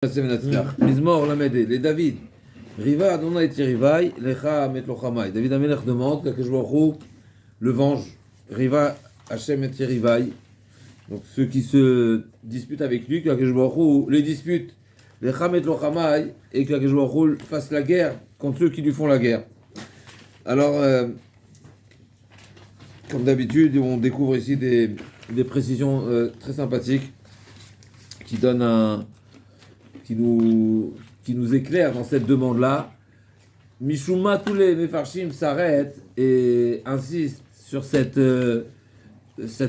Mizmor Lamedé, les David, Riva Adonai et Rivai, Lecha Met Lochamai. David Amelech demande que je vois le venge. Riva Hachem et Rivai. Donc ceux qui se disputent avec lui, que je vois les dispute, Lecha Met Lochamai, et que je vois fasse la guerre contre ceux qui lui font la guerre. Alors, comme d'habitude, on découvre ici des précisions très sympathiques qui donnent qui nous éclaire dans cette demande-là. Mishuma, tous les Mefarshim s'arrêtent et insistent sur cette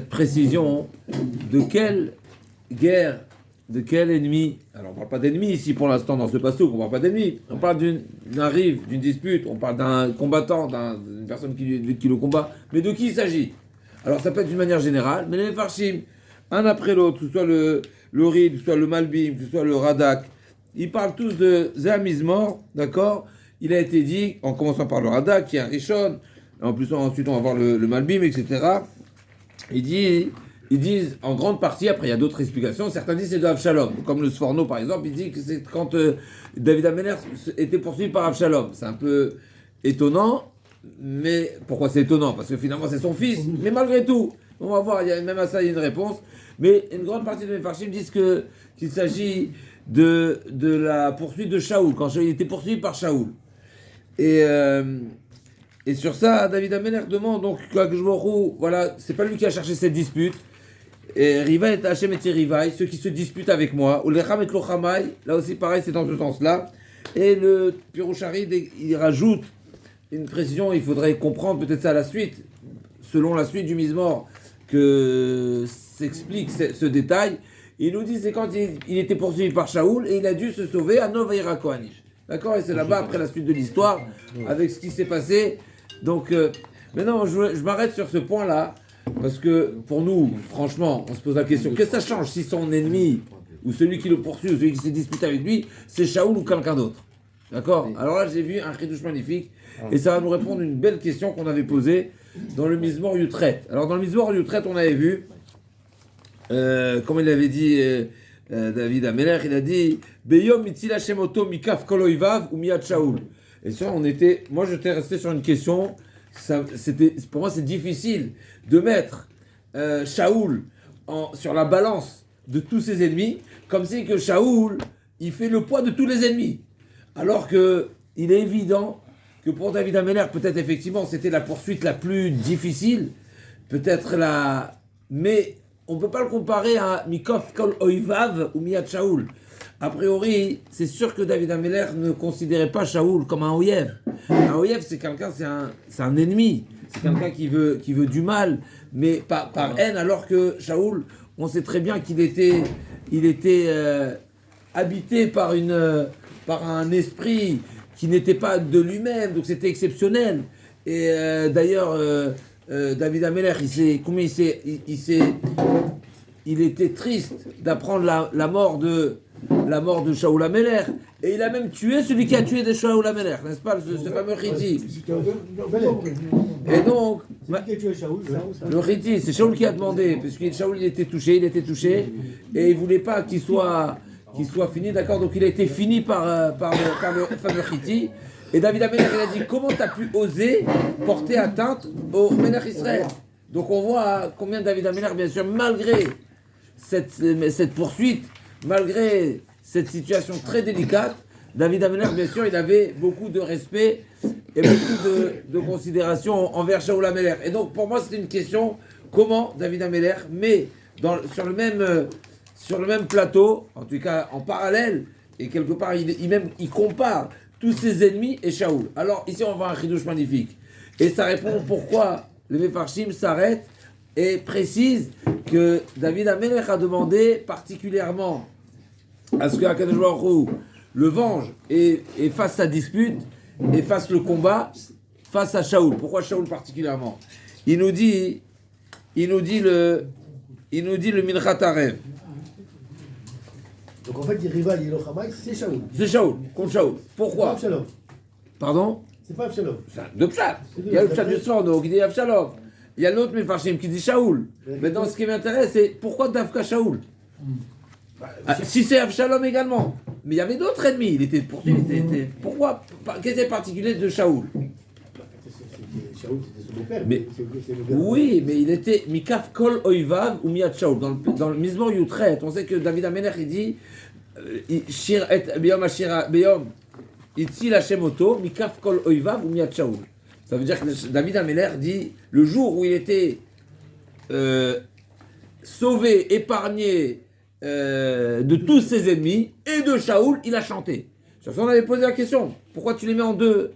précision de quelle guerre, de quel ennemi. Alors on ne parle pas d'ennemi ici pour l'instant dans ce passouk, on ne parle pas d'ennemi. On parle d'un rive, d'une dispute, on parle d'un combattant, d'une personne qui le combat. Mais de qui il s'agit? Alors ça peut être d'une manière générale, mais les Mefarshim, un après l'autre, que ce soit le Rib, que ce soit le Malbim, que ce soit le Radak, ils parlent tous de Zéamizmor, d'accord? Il a été dit, en commençant par le Radak, qui est un Rishon, en plus ensuite on va voir le Malbim, etc. Ils disent en grande partie, après il y a d'autres explications, certains disent c'est de Avshalom, comme le Sforno par exemple, il dit que c'est quand David Amelech était poursuivi par Avshalom. C'est un peu étonnant, mais pourquoi c'est étonnant? Parce que finalement c'est son fils, mais malgré tout, on va voir, il y a même à ça il y a une réponse. Mais une grande partie de mes Mefarshim disent qu'il s'agit de la poursuite de Shaoul, quand il était poursuivi par Shaoul. Et sur ça, David Amelech demande donc voilà, c'est pas lui qui a cherché cette dispute. Et Riva et Hachem et Rivaï, ceux qui se disputent avec moi, ou les Cham et Lochamai, là aussi pareil, c'est dans ce sens-là. Et le Piroucharid, il rajoute une précision, il faudrait comprendre peut-être ça à la suite, selon la suite du Mizmor, que s'explique ce détail. Il nous dit c'est quand il était poursuivi par Shaoul et il a dû se sauver à Novaïra Kohanich. D'accord? Et c'est là-bas après la suite de l'histoire avec ce qui s'est passé. Donc maintenant je m'arrête sur ce point-là parce que pour nous, franchement, on se pose la question, qu'est-ce que ça change si son ennemi ou celui qui le poursuit ou celui qui s'est disputé avec lui, c'est Shaoul ou quelqu'un d'autre? D'accord? Alors là j'ai vu un chidouche magnifique et ça va nous répondre une belle question qu'on avait posée dans le Mizmor Yutret. Alors dans le Mizmor Yutret, on avait vu, comme il avait dit David Amelech, il a dit Beyom mitzil Hashem oto mikaf kol oivav ou miat Shaoul. Et ça, moi j'étais resté sur une question, pour moi c'est difficile de mettre Shaoul sur la balance de tous ses ennemis, comme si que Shaoul, il fait le poids de tous les ennemis. Alors que il est évident que pour David Amelech, peut-être effectivement, c'était la poursuite la plus difficile, mais on ne peut pas le comparer à Mikov Kol Oivav ou Miat Shaoul. A priori, c'est sûr que David Amelech ne considérait pas Shaoul comme un Oyev. Un Oyev, c'est quelqu'un, c'est un ennemi, c'est quelqu'un qui veut du mal, mais par haine, alors que Shaoul, on sait très bien qu'il était habité par un esprit qui n'était pas de lui-même, donc c'était exceptionnel. Et d'ailleurs, David Amelech, il était triste d'apprendre la mort de Shaoul Amelech, et il a même tué celui qui a tué de Shaoul Amelech, n'est-ce pas, ce fameux Chiti. Et donc, le Chiti, c'est Shaoul qui a demandé, puisque Shaoul il était touché, et il voulait pas qu'il soit fini, d'accord, donc il a été fini par le fameux Chiti. Et David Amelech, il a dit, comment tu as pu oser porter atteinte au Melech Israël? Donc on voit combien David Amelech, bien sûr, malgré cette poursuite, malgré cette situation très délicate, David Amelech, bien sûr, il avait beaucoup de respect et beaucoup de considération envers Shaoul Amelech. Et donc pour moi, c'était une question, comment David Amelech met sur le même plateau, en tout cas en parallèle, et quelque part, il compare tous ses ennemis et Shaoul. Alors ici on voit un chidouche magnifique. Et ça répond pourquoi les Mefarshim s'arrêtent et précisent que David Amelech a demandé particulièrement à ce que Akadosh Baruch Hu le venge et fasse sa dispute et fasse le combat face à Shaoul. Pourquoi Shaoul particulièrement? Il nous dit le Minchat Harev. Donc en fait, il rival, il Lochamai, c'est Shaoul. C'est Shaoul, contre Shaoul. Pourquoi? C'est pas Avshalom. Pardon? C'est pas Avshalom. C'est de Pshat. Il y a le Pshat du Sforno qui dit Avshalom. Il y a l'autre Mefarshim qui dit Shaoul. Maintenant, ce qui m'intéresse, c'est pourquoi Dafka Shaoul? Si c'est Avshalom également. Mais il y avait d'autres ennemis. Il était poursuivi. Pourquoi? Qu'est-ce qui était particulier de Shaoul? Shaoul, c'était son beau-père. Mais- C'est le beau-père. Oui, mais il était Mikaf Kol Oivav ou Miat Shaoul. Dans le Mizmor Yutret, on sait que David Amelech, il dit Shir et Beyom Ashira Beyom Itzil Hashem Oto Mikaf Kol Oivav ou Miat Shaoul. Ça veut dire que David Amelech dit le jour où il était sauvé, épargné de tous ses ennemis et de Shaoul, il a chanté. Sur ça, on avait posé la question pourquoi tu les mets en deux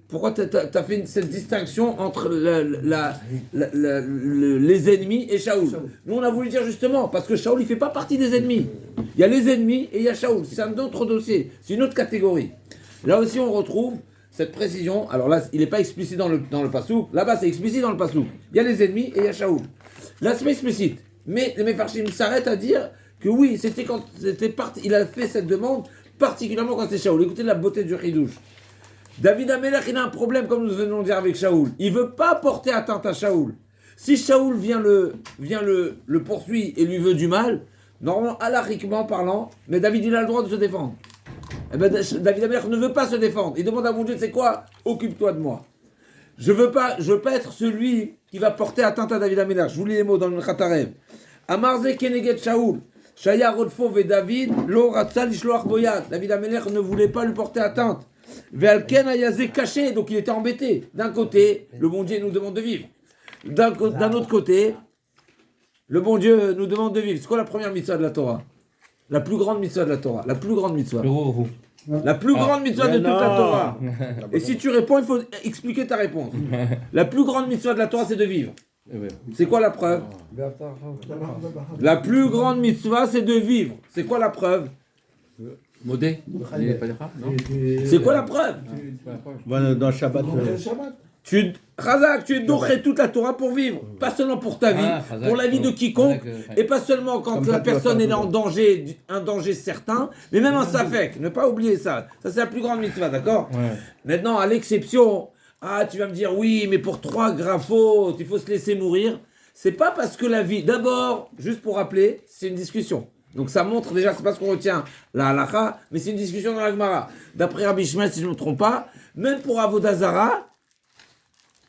pourquoi tu as fait cette distinction entre les ennemis et Shaoul? Nous, on a voulu dire justement, parce que Shaoul, il ne fait pas partie des ennemis. Il y a les ennemis et il y a Shaoul. C'est un autre dossier, c'est une autre catégorie. Là aussi, on retrouve cette précision. Alors là, il n'est pas explicite dans le Passouk. Là-bas, c'est explicite dans le Passouk. Il y a les ennemis et il y a Shaoul. Là, c'est pas explicite. Mais les Mefarshim s'arrêtent à dire que oui, c'était quand il a fait cette demande, particulièrement quand c'est Shaoul. Écoutez la beauté du Chidouche. David Amelech, il a un problème, comme nous venons de dire avec Shaoul. Il ne veut pas porter atteinte à Shaoul. Si Shaoul vient le poursuit et lui veut du mal, normalement, halachiquement parlant, mais David, il a le droit de se défendre. Eh ben, David Amelech ne veut pas se défendre. Il demande à mon Dieu, c'est quoi? Occupe-toi de moi. Je veux pas être celui qui va porter atteinte à David Amelech. Je vous lis les mots dans le Khatarev. Amarze Keneged Shaoul. Shaya Rodfo ve David, lo ratza lishloach boyad. David Amelech ne voulait pas lui porter atteinte. Ve'alken ayazé caché, donc il était embêté. D'un côté, le bon Dieu nous demande de vivre. D'un autre côté, le bon Dieu nous demande de vivre. C'est quoi la première mitzvah de la Torah? La plus grande mitzvah de la Torah. La plus grande mitzvah. La plus grande mitzvah de toute la Torah. Et si tu réponds, il faut expliquer ta réponse. La plus grande mitzvah de la Torah, c'est de vivre. C'est quoi la preuve? La plus grande mitzvah, c'est de vivre. C'est quoi la preuve? Modé. C'est quoi la preuve? Dans Shabbat. Razak, tu es doré toute la Torah pour vivre, pas seulement pour ta vie, pour la vie de quiconque, et pas seulement quand la personne est en danger, un danger certain, mais même un safek, ne pas oublier ça. Ça c'est la plus grande mitzvah, d'accord? Maintenant, à l'exception, tu vas me dire, oui, mais pour 3 graves fautes, il faut se laisser mourir. C'est pas parce que la vie, d'abord, juste pour rappeler, c'est une discussion. Donc ça montre déjà, c'est pas ce qu'on retient la halakha, mais c'est une discussion dans la Gemara. D'après Rabbi Shmuel, si je ne me trompe pas, même pour Avodah Zara,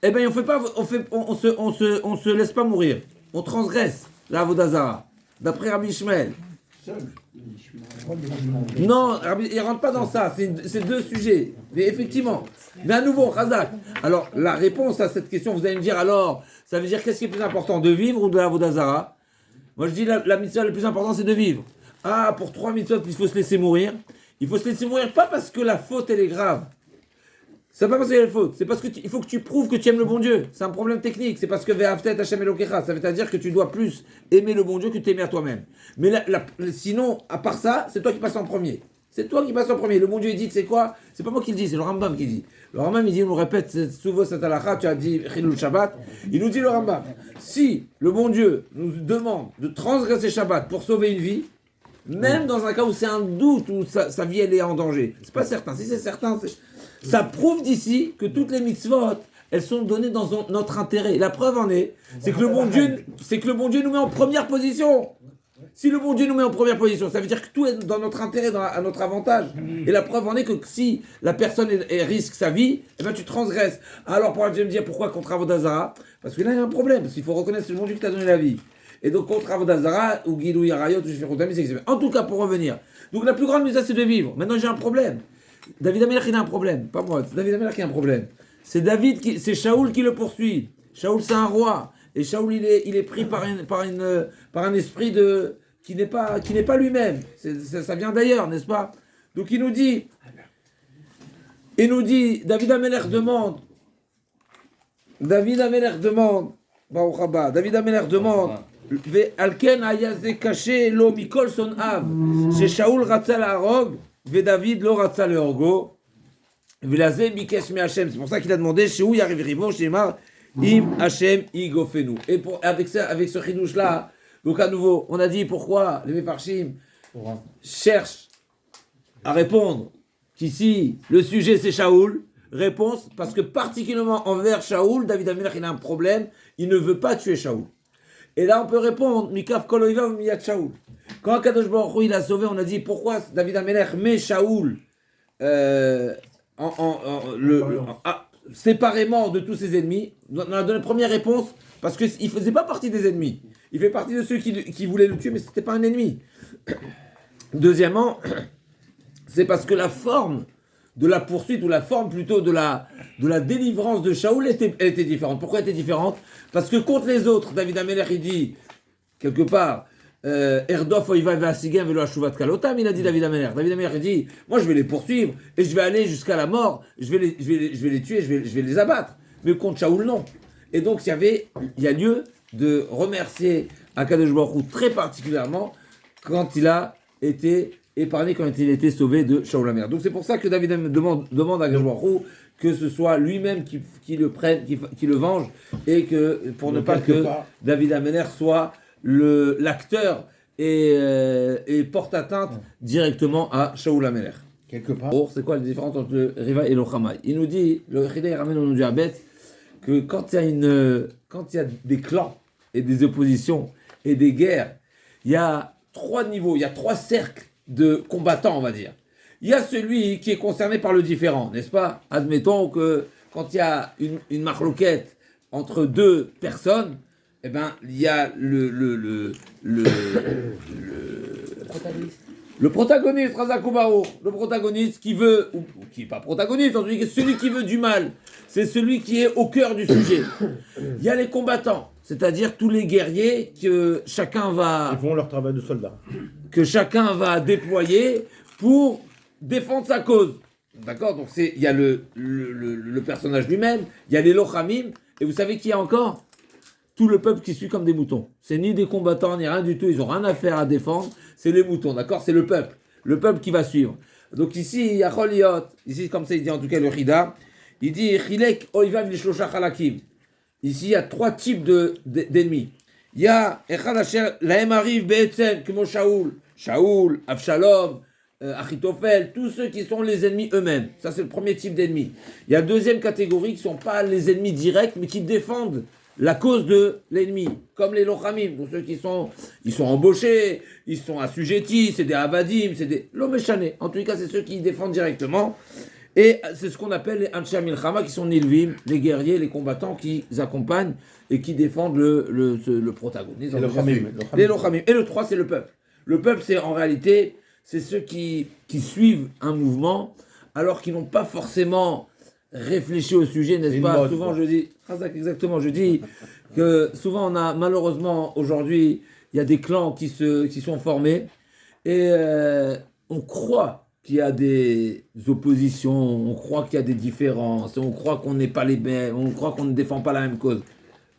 eh ben on se laisse pas mourir. On transgresse la Avodah Zara. D'après Rabbi Shmuel. Non, il rentre pas dans ça. C'est 2 sujets. Mais effectivement. Mais à nouveau, Razak. Alors, la réponse à cette question, vous allez me dire alors, ça veut dire qu'est-ce qui est plus important, de vivre ou de la Avodah Zara? Moi, je dis la mitzvah la plus importante, c'est de vivre. Pour 3 mitzvot, il faut se laisser mourir. Il faut se laisser mourir pas parce que la faute, elle est grave. C'est pas parce qu'il y a une faute. C'est parce qu'il faut que tu prouves que tu aimes le bon Dieu. C'est un problème technique. C'est parce que Ve'aftet Hashem Elokecha. Ça veut dire que tu dois plus aimer le bon Dieu que t'aimer à toi-même. Mais sinon, à part ça, c'est toi qui passes en premier. C'est toi qui passes en premier. Le bon Dieu, il dit, c'est quoi? C'est pas moi qui le dis, c'est le Rambam qui dit. Le Rambam, il dit, on nous répète souvent cette halakha, tu as dit Chilul Shabbat. Il nous dit, le Rambam, si le bon Dieu nous demande de transgresser Shabbat pour sauver une vie, même dans un cas où c'est un doute, où sa vie elle est en danger, c'est pas certain. Si c'est certain, ça prouve d'ici que toutes les mitzvot, elles sont données dans notre intérêt. La preuve en est, c'est que le bon Dieu nous met en première position. Si le bon Dieu nous met en première position, ça veut dire que tout est dans notre intérêt, à notre avantage. Et la preuve en est que si la personne risque sa vie, eh ben tu transgresses. Alors pour Dieu me dire pourquoi contre Avodah Zara? Parce que là il y a un problème, parce qu'il faut reconnaître que c'est le bon Dieu qui t'a donné la vie. Et donc contre Avodah Zara, ou Gilou Yarayot, ou Shifirotami, c'est que en tout cas pour revenir. Donc la plus grande mitzvah c'est de vivre. Maintenant j'ai un problème. David Amelech il a un problème, pas moi, c'est David Amelech qui a un problème. C'est Shaoul qui le poursuit. Shaoul c'est un roi. Et Shaoul il est pris par un esprit qui n'est pas lui-même. Ça vient d'ailleurs, n'est-ce pas? Donc il nous dit, David Amelech demande, Alken ayaze caché lo mikol son av, chez Shaoul ratza la harog, ve David lo ratza le orgo, velazé bikesh me Hashem. C'est pour ça qu'il a demandé, chez où y arrive Rivo, chez Mar, im Hashem igofenu. Et avec ce chidouche là, donc à nouveau, on a dit pourquoi les Mefarshim cherchent à répondre qu'ici le sujet c'est Shaoul. Réponse, parce que particulièrement envers Shaoul, David Amelech il a un problème, il ne veut pas tuer Shaoul. Et là, on peut répondre, Mikaf Kol Oivav Miyad Shaoul. Quand Akadosh Baruch Hu, il a sauvé, on a dit, pourquoi David Amelech met Shaoul séparément de tous ses ennemis? On a donné la première réponse, parce qu'il ne faisait pas partie des ennemis. Il fait partie de ceux qui voulaient le tuer, mais ce n'était pas un ennemi. Deuxièmement, c'est parce que la forme de la poursuite, ou la forme plutôt de la délivrance de Shaoul elle était différente. Pourquoi elle était différente? Parce que contre les autres, David Amelech, il dit, quelque part, Erdof Oiva Vasigem Velo Ashuvat Kalotam, il a dit David Amelech. David Amelech, il dit, moi je vais les poursuivre, et je vais aller jusqu'à la mort, je vais les tuer, je vais les abattre. Mais contre Shaoul, non. Et donc, il y a lieu de remercier Akadosh Baruch Hu très particulièrement quand il a été épargné, quand il a été sauvé de Shaoul HaMelech. Donc c'est pour ça que David demande à Akadosh Baruch Hu que ce soit lui-même qui le prenne, qui le venge, et que pour ne pas que David Amelech soit l'acteur et porte atteinte directement à Shaoul HaMelech. Quelque part. Or, c'est quoi la différence entre le Riva et le Chamaï? Il nous dit, le Chidei ramène au nom du Habet, que quand il y a des clans et des oppositions et des guerres, il y a 3 niveaux, il y a 3 cercles de combattants, on va dire. Il y a celui qui est concerné par le différent, n'est-ce pas? Admettons que quand il y a une marloquette entre 2 personnes, eh ben, il y a le protagoniste, Razakubaro, le protagoniste qui veut, ou qui n'est pas protagoniste, celui qui veut du mal, c'est celui qui est au cœur du sujet. Il y a les combattants, c'est-à-dire tous les guerriers que chacun va... Ils font leur travail de soldat. Que chacun va déployer pour défendre sa cause. D'accord? Donc il y a le personnage lui-même, il y a les lochamim, et vous savez qui y a encore? Tout le peuple qui suit comme des moutons. C'est ni des combattants, ni rien du tout, ils n'ont rien à faire à défendre, c'est les moutons, d'accord? C'est le peuple qui va suivre. Donc ici, il y a Choliot, ici comme ça il dit en tout cas le Chida, il dit Chilek Oivav Lishlosha Chalakim. Ici il y a 3 types d'ennemis. Il y a Echad Asher Lahem Ariv Be'etzem, comme Shaoul, Avshalom, Achitophel, tous ceux qui sont les ennemis eux-mêmes. Ça c'est le premier type d'ennemis. Il y a la deuxième catégorie qui ne sont pas les ennemis directs, mais qui défendent la cause de l'ennemi, comme les lochamim, donc ceux ils sont embauchés, ils sont assujettis, c'est des avadim, c'est des loméchanés. En tout cas, c'est ceux qui défendent directement. Et c'est ce qu'on appelle les ansha milchama, qui sont nilvim, les guerriers, les combattants qui accompagnent et qui défendent le protagoniste. Les lochamim. Et le 3, c'est le peuple. Le peuple, c'est en réalité, c'est ceux qui suivent un mouvement, alors qu'ils n'ont pas forcément réfléchi au sujet, n'est-ce pas? Souvent, je dis, exactement, je dis que souvent, on a malheureusement aujourd'hui, il y a des clans qui sont formés et on croit qu'il y a des oppositions, on croit qu'il y a des différences, on croit qu'on n'est pas les mêmes, on croit qu'on ne défend pas la même cause.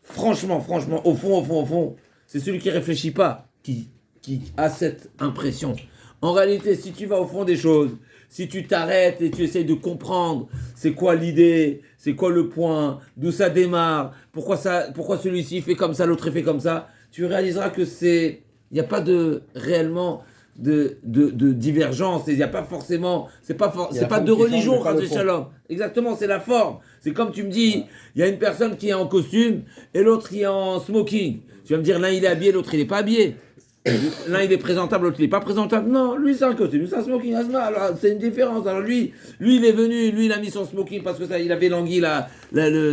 Franchement, au fond, c'est celui qui réfléchit pas qui a cette impression. En réalité, si tu vas au fond des choses, si tu t'arrêtes et tu essayes de comprendre c'est quoi l'idée, c'est quoi le point, d'où ça démarre, pourquoi celui-ci fait comme ça, l'autre fait comme ça, tu réaliseras que il n'y a pas réellement de divergence, il n'y a pas forcément, c'est pas de religion, Shalom. Exactement, c'est la forme. C'est comme tu me dis, il y a une personne qui est en costume et l'autre qui est en smoking. Tu vas me dire l'un il est habillé, l'autre il n'est pas habillé. L'un il est présentable, l'autre il n'est pas présentable. Non, lui c'est un costume, lui c'est un smoking. Alors c'est une différence. Alors lui il est venu, lui il a mis son smoking parce que il avait langui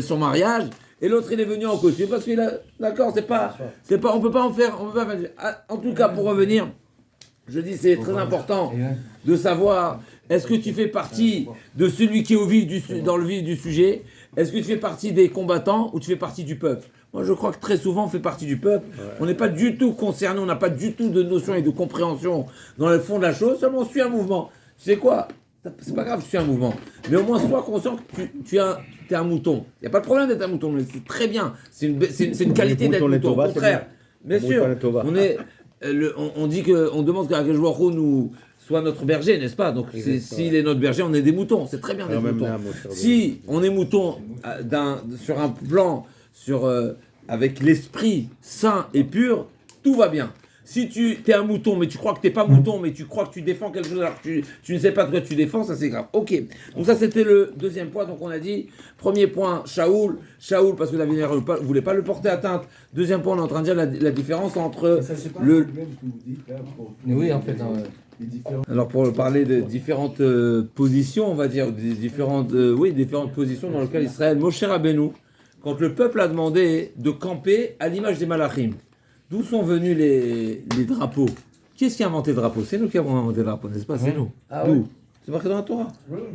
son mariage, et l'autre il est venu en costume parce qu'il a. D'accord, c'est pas, on peut pas en faire. En tout cas, pour revenir, je dis c'est très important de savoir est-ce que tu fais partie de celui qui est dans le vif du sujet, est-ce que tu fais partie des combattants ou tu fais partie du peuple. Moi, je crois que très souvent, on fait partie du peuple. Ouais. On n'est pas du tout concerné, on n'a pas du tout de notion et de compréhension dans le fond de la chose, seulement on suit un mouvement. Tu sais quoi? C'est pas grave, je suis un mouvement. Mais au moins, sois conscient que tu es un mouton. Il n'y a pas de problème d'être un mouton, mais c'est très bien. C'est une qualité d'être mouton. Au contraire, bien sûr, on dit qu'on demande qu'Akadosh Baruch Hu nous soit notre berger, n'est-ce pas? Donc, s'il est notre berger, on est des moutons. C'est très bien d'être mouton. Si on est mouton sur un plan, avec l'esprit sain et pur, tout va bien. Si tu es un mouton, mais tu crois que tu n'es pas mouton, mais tu crois que tu défends quelque chose alors que tu ne sais pas de quoi tu défends, ça c'est grave. Ok. Donc ça c'était le deuxième point. Donc on a dit, premier point, Shaoul parce que David ne voulait pas le porter atteinte. Deuxième point, on est en train de dire la différence entre Ça, c'est pas le... problème que vous dites, là, pour Oui, en fait. les différents. Alors pour parler de différentes positions, on va dire, des différentes positions dans lesquelles Israël, Moshe Rabbeinu, quand le peuple a demandé de camper à l'image des Malachim, d'où sont venus les drapeaux? Qui est-ce qui a inventé le drapeau? C'est nous qui avons inventé le drapeau, n'est-ce pas? C'est nous. Ah D'où? ouais. C'est marqué dans la Torah.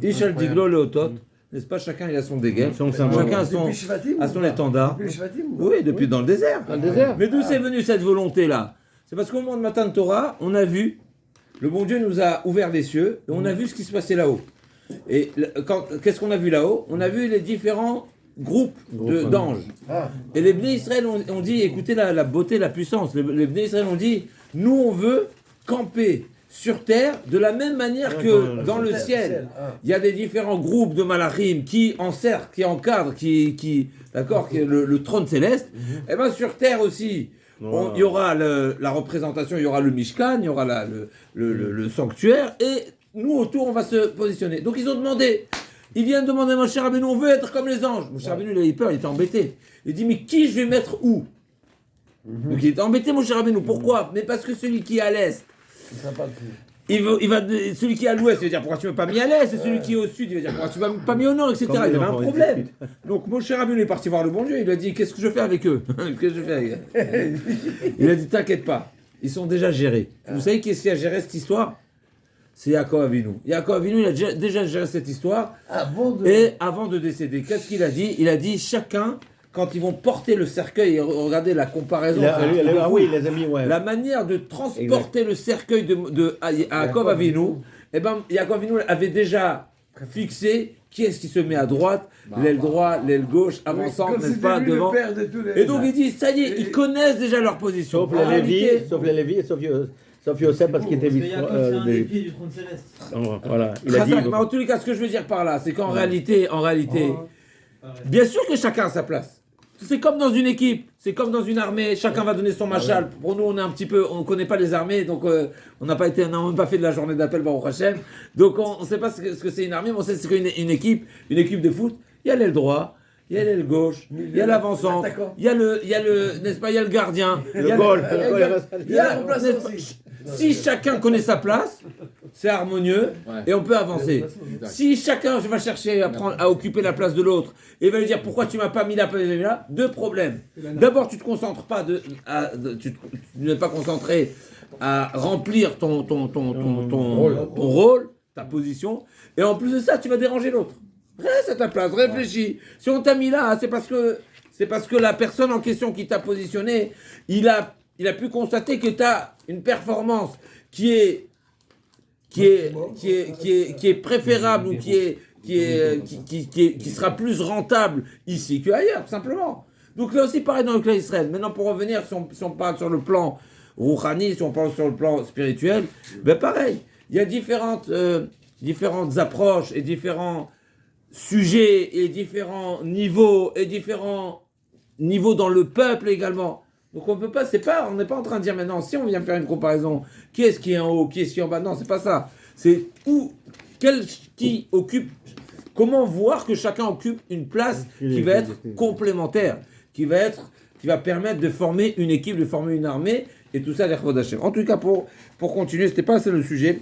Ishal Diglo Leotot, n'est-ce pas? Chacun il a son dégaine, Son symbole. chacun a Depuis Shvatim, son étendard. Depuis Shvatim, Oui, depuis dans le désert. Dans le désert. Mais d'où c'est venu cette volonté-là? C'est parce qu'au moment de Matan Torah, on a vu, le bon Dieu nous a ouvert les cieux et on a vu ce qui se passait là-haut. Et qu'est-ce qu'on a vu là-haut? On a vu les différents groupes d'anges. Ah, Et les Bnei Israël ont dit, écoutez la beauté, la puissance. Les Bnei Israël ont dit, nous on veut camper sur terre de la même manière que dans le ciel. Il y a des différents groupes de malachim qui encerclent, qui encadrent, d'accord, qui est le trône céleste. Et bien sur terre aussi, il y aura la représentation, il y aura le Mishkan, il y aura le sanctuaire, et nous autour on va se positionner. Donc ils ont demandé. Ils viennent demander à Moshe Rabbeinu, on veut être comme les anges. Moshe Rabbeinu, il a eu peur, il était embêté. Il dit, mais qui je vais mettre où? Donc il était embêté, Moshe Rabbeinu. Pourquoi? Mais parce que celui qui est à l'est, celui qui est à l'ouest, il va dire, pourquoi tu ne m'as pas mis à l'est? Et celui qui est au sud, il va dire, pourquoi tu ne m'as pas mis au nord, etc. Il avait un problème. Donc Moshe Rabbeinu est parti voir le bon Dieu, il lui a dit, qu'est-ce que je fais avec eux? Qu'est-ce que je fais avec eux? Il a dit, t'inquiète pas, ils sont déjà gérés. Vous savez qui est-ce qui a géré cette histoire? C'est Yaakov Avinu. Yaakov Avinu, il a déjà géré cette histoire. Et avant de décéder, qu'est-ce qu'il a dit? Il a dit, chacun, quand ils vont porter le cercueil, et regardez la comparaison. Oui, les amis, ouais. La manière de transporter le cercueil de Yaakov Avinu, eh ben, Yaakov Avinu avait déjà fixé qui est-ce qui se met à droite, l'aile droite, l'aile gauche, avançant, n'est-ce pas, devant. Et donc il dit, ça y est, ils connaissent déjà leur position. Sauf les Lévis et sauf Yosef parce qu'il était Parce que Yaakov, c'est un des pieds du trône céleste. Voilà, il a dit. Mais en tous les cas, ce que je veux dire par là, c'est qu'en réalité, bien sûr que chacun a sa place. C'est comme dans une équipe, c'est comme dans une armée, chacun va donner son machal. Pour nous, on est un petit peu, on connaît pas les armées, donc on n'a même pas fait de la journée d'appel Baruch Hashem. Donc on sait pas ce que c'est une armée, mais on sait ce qu'est une équipe de foot. Il y a l'aile droit, il y a l'aile gauche, il y a l'avancant, il y a n'est-ce pas, il y a le gardien, il y a si chacun connaît sa place, c'est harmonieux et on peut avancer. Si chacun va chercher à occuper la place de l'autre et va lui dire pourquoi tu m'as pas mis la place de là, deux problèmes. D'abord, tu te concentres pas tu n'es pas concentré à remplir ton rôle, ta position, et en plus de ça, tu vas déranger l'autre. Reste à ta place, réfléchis. Si on t'a mis là, c'est parce que la personne en question qui t'a positionné, il a pu constater que tu as une performance qui est préférable ou qui sera plus rentable ici qu'ailleurs, simplement. Donc là aussi, pareil dans le clan Israël. Maintenant, pour revenir, si on parle sur le plan rouhani, si on parle sur le plan spirituel, ben pareil. Il y a différentes approches et différents sujets et différents niveaux dans le peuple également. Donc on peut pas, on n'est pas en train de dire maintenant, si on vient faire une comparaison, qui est-ce qui est en haut, qui est-ce qui est en bas, non, c'est pas ça. C'est qui occupe, comment voir que chacun occupe une place qui va être complémentaire, qui va permettre de former une équipe, de former une armée, et tout ça, l'Echvod Hashem. En tout cas, pour continuer, c'était pas ça le sujet.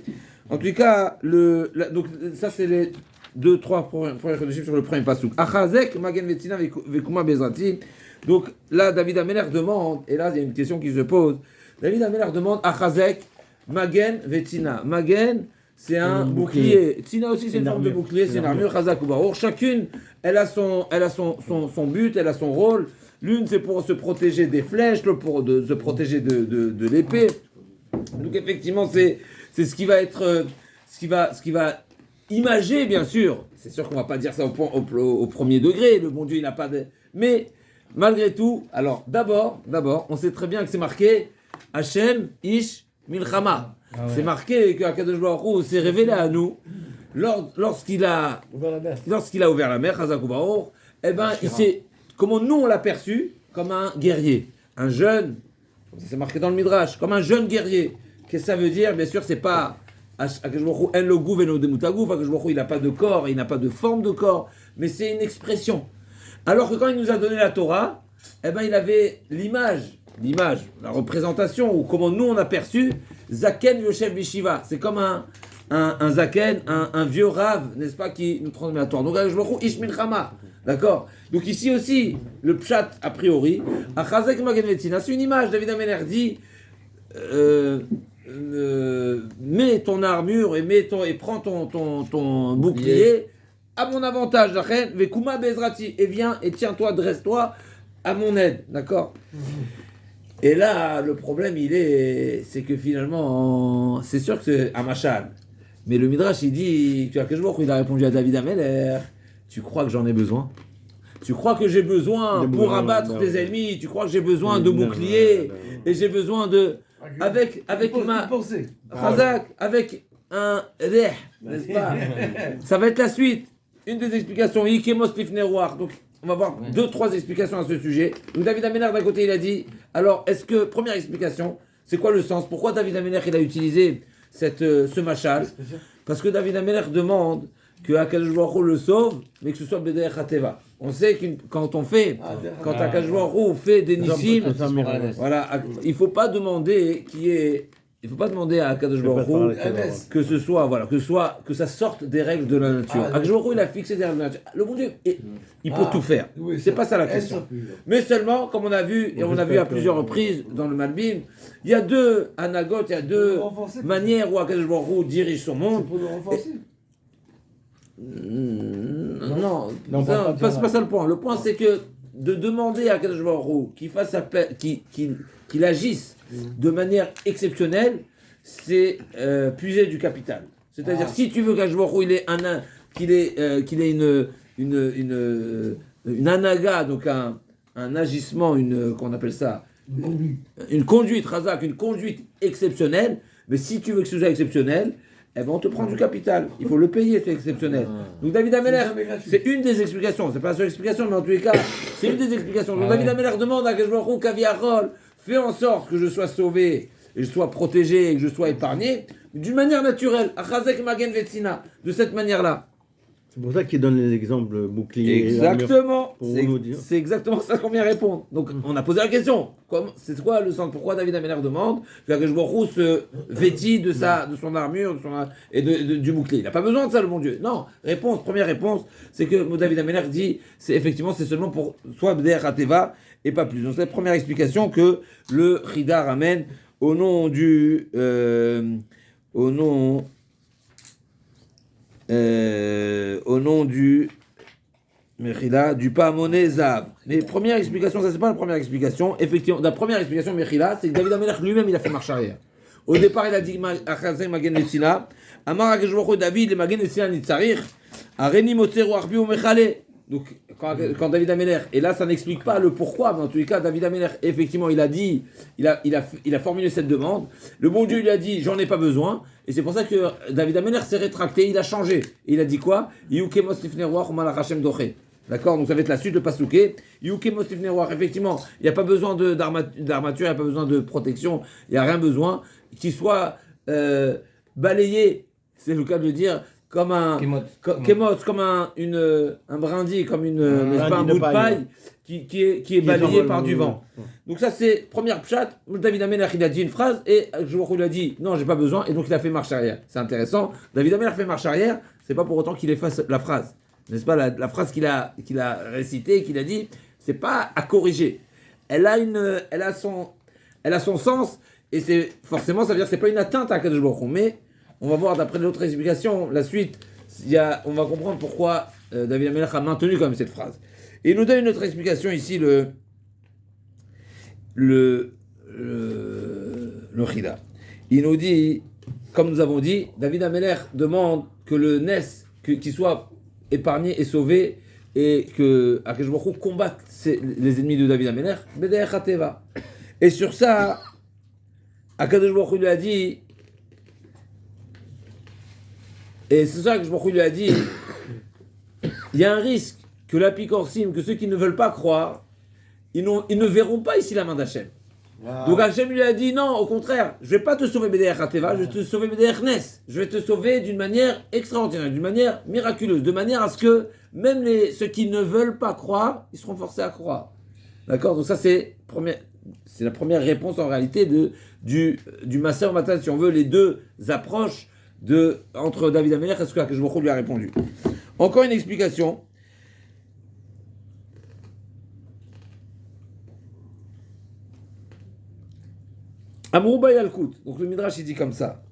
En tout cas, donc ça c'est les 2-3 premiers sur le premier pasouk. Achazek, Magen Vetzina, Vekuma Bezrati. Donc là, David Ameler demande, et là il y a une question qui se pose. David Ameler demande Achazek, Magen Vetzina. Magen, c'est un bouclier. Tzina aussi, c'est une forme de bouclier, c'est une armure. Chazak ou Baruch. Chacune, elle a son but, elle a son rôle. L'une, c'est pour se protéger des flèches, l'autre pour se protéger de l'épée. Donc effectivement, c'est ce qui va être, ce qui va imager, bien sûr. C'est sûr qu'on va pas dire ça au premier degré. Le bon Dieu, il n'a pas de. Mais malgré tout, alors d'abord, on sait très bien que c'est marqué Hachem Ish Milchama. C'est marqué que Akadosh Baruch Hu s'est révélé à nous lorsqu'il a ouvert la mer, Chazak Baruch. Eh ben, comment nous on l'a perçu comme un guerrier, un jeune C'est marqué dans le Midrash, comme un jeune guerrier. Qu'est-ce que ça veut dire? Bien sûr, c'est pas Akadosh Baruch Hu en lo gouv eno demutagouv. Akadosh Baruch Hu, il n'a pas de corps, il n'a pas de forme de corps, mais c'est une expression. Alors que quand il nous a donné la Torah, eh ben il avait l'image, la représentation, ou comment nous on a perçu Zaken Yoshev Bishiva. C'est comme un Zaken, un vieux rave, n'est-ce pas, qui nous transmet la Torah. Donc Akadosh Baruch Hu Ish Milchama. D'accord. Donc ici aussi, le pshat a priori, Achazek Magen Vetzina, c'est une image. David Ameler dit mets ton armure et prends ton bouclier à mon avantage, Vekuma Bezrati, et viens et tiens-toi, dresse-toi à mon aide. D'accord. Et là, le problème, c'est que finalement, c'est sûr que c'est un machal. Mais le Midrash, il dit, tu vois, que je vois qu'il a répondu à David Ameler. Tu crois que j'en ai besoin? Tu crois que j'ai besoin pour abattre tes ennemis? Tu crois que j'ai besoin de boucliers? Et j'ai besoin de... Avec ma... Chazak, avec un reh, n'est-ce pas? Ça va être la suite. Une des explications, Ikemos Lifneroir. Donc, on va voir 2-3 explications à ce sujet. Donc, David Ameler, d'un côté, il a dit, alors, est-ce que, première explication, c'est quoi le sens? Pourquoi David Ameler, il a utilisé ce machal? Parce que David Ameler demande que Akadosh Baruch Hu le sauve, mais que ce soit B'derech HaTeva. On sait que quand Akadosh Baruch Hu fait des nissim, voilà, il faut pas demander à Akadosh Baruch Hu que ça sorte des règles de la nature. Akadosh Baruch Hu, il a fixé des règles de la nature. Le bon Dieu, il peut tout faire. C'est pas ça la question. Mais seulement, comme on a vu, et on a vu à plusieurs reprises dans le Malbim, il y a deux anagotes, il y a deux manières où Akadosh Baruch Hu dirige son monde. Pour le renforcer. Non, c'est pas ça le point. Le point, c'est que de demander à Akadosh Baruch Hu qu'il agisse de manière exceptionnelle, c'est puiser du capital. C'est-à-dire, si tu veux qu'Akadosh Baruch Hu qu'il ait une anaga, donc un agissement, qu'on appelle ça, une conduite, Razak, une conduite exceptionnelle, mais si tu veux que ce soit exceptionnel, eh ben on te prend du capital. Il faut le payer, c'est exceptionnel. Donc David Ameler, c'est une des explications. C'est pas la seule explication, mais en tous les cas, c'est une des explications. Donc David Ameler demande à Akadosh Baruch Hu, Kaviarol, fais en sorte que je sois sauvé, et je sois protégé, et que je sois épargné, d'une manière naturelle. Achazek Magen Vetzina, de cette manière-là. C'est pour ça qu'il donne les exemples boucliers. Exactement. Dire. C'est exactement ça qu'on vient répondre. Donc, on a posé la question. C'est quoi le sens? Pourquoi David Ameler demande que Akadosh Baruch Hu se vêtit de son armure et du bouclier? Il n'a pas besoin de ça, le bon Dieu. Non. Première réponse, c'est que David Ameler dit, c'est seulement pour soit B'derech HaTeva et pas plus. Donc, c'est la première explication que le Chida ramène au nom du Mechila, du Pahamoné Zahav. Mais première explication, ça c'est pas la première explication. Effectivement, la première explication, Mechila, c'est que David Ameler lui-même, il a fait marche arrière. Au départ, il a dit Achazek Magen Vetzina, Amar Akadosh Baruch Hu David, le Magen Vetzina Nitzarich, Areni Motzeru Arbi ou Mechale. Donc, quand David Ameler, et là ça n'explique pas le pourquoi, mais en tous les cas, David Ameler, effectivement, il a formulé cette demande. Le bon Dieu lui a dit, j'en ai pas besoin, et c'est pour ça que David Ameler s'est rétracté, il a changé. Et il a dit quoi? D'accord, donc ça va être la suite de Pasouké. Effectivement, il n'y a pas besoin d'armature, il n'y a pas besoin de protection, il n'y a rien besoin, qu'il soit balayé, c'est le cas de le dire, comme un comme un brindille, comme un bout de paille qui est balayé par du vent. Donc ça c'est première pchat. David Ameler il a dit une phrase et Baruch Hu lui a dit non j'ai pas besoin et donc il a fait marche arrière. C'est intéressant. David Ameler fait marche arrière, c'est pas pour autant qu'il efface la phrase, n'est-ce pas, la phrase qu'il a récitée, qu'il a dit, c'est pas à corriger. Elle a son sens et c'est forcément ça veut dire que c'est pas une atteinte à Akadosh Baruch Hu, mais on va voir d'après l'autre explication, la suite, on va comprendre pourquoi David Ameler a maintenu quand même cette phrase. Et il nous donne une autre explication ici, le Chida. Il nous dit, comme nous avons dit, David Ameler demande que le Nes, qu'il soit épargné et sauvé, et que Akadosh Baruch Hu combatte les ennemis de David Ameler, B'derech HaTeva. Et sur ça, Akadosh Baruch Hu lui a dit, et c'est ça que je lui a dit, il y a un risque que l'apicorsim, que ceux qui ne veulent pas croire, ils ne verront pas ici la main d'Hachem. Donc Hachem lui a dit non, au contraire, je vais pas te sauver B'derech Hateva, je vais te sauver B'derech Nes. Je vais te sauver d'une manière extraordinaire, d'une manière miraculeuse, de manière à ce que même ceux qui ne veulent pas croire, ils seront forcés à croire. D'accord? Donc ça c'est la première réponse en réalité du Maaseh Matan, si on veut, les deux approches entre David Amelech et ce que Akadosh Baruch Hu lui a répondu. Encore une explication. Amrouba Yalkut. Donc le Midrash il dit comme ça.